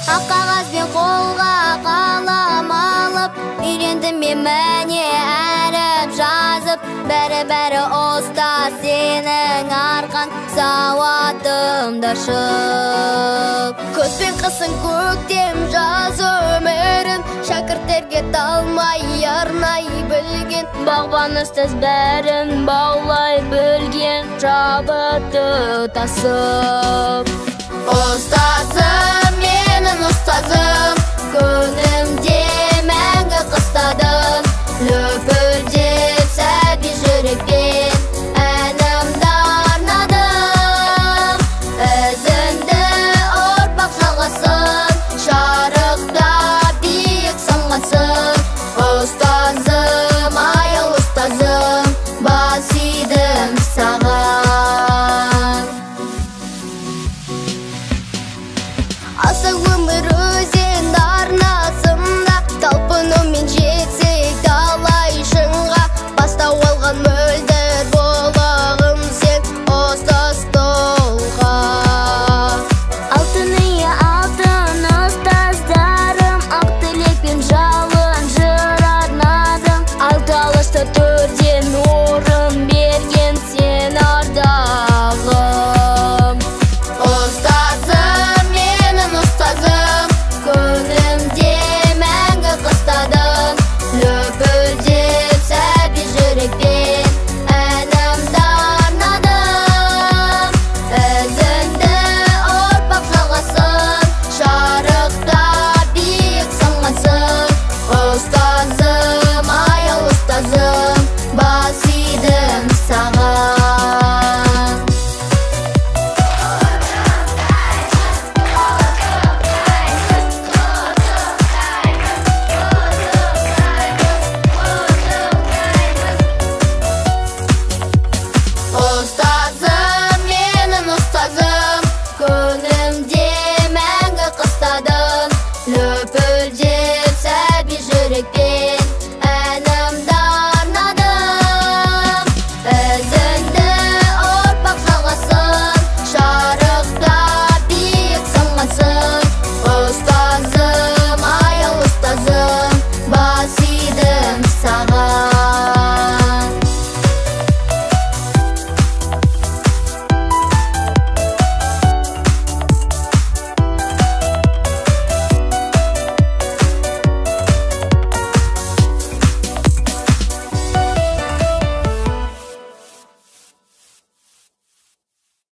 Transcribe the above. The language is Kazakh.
ақ қағазбен қолға қалам алып, үйрендім мен мәне әріп жазып, бәрі ұстаз сенің арқан, сауатымда шып. Көзбен қысын көктем жаз өмірін, шәкірттерге талмай арнай білген, бағбан ұстаз бәрін баулай білген, шабытты тасып. Ұстазым, менің ұстазым, көңілімде мәңгі қыстадың, лөпілдеп сәби жүрекпен әнімді арнадым. Ізіңді ұрпақ жалғасын, шарықта биік самғасын. Ұстазым, аял ұстазым, бас идім саған. Аса өмір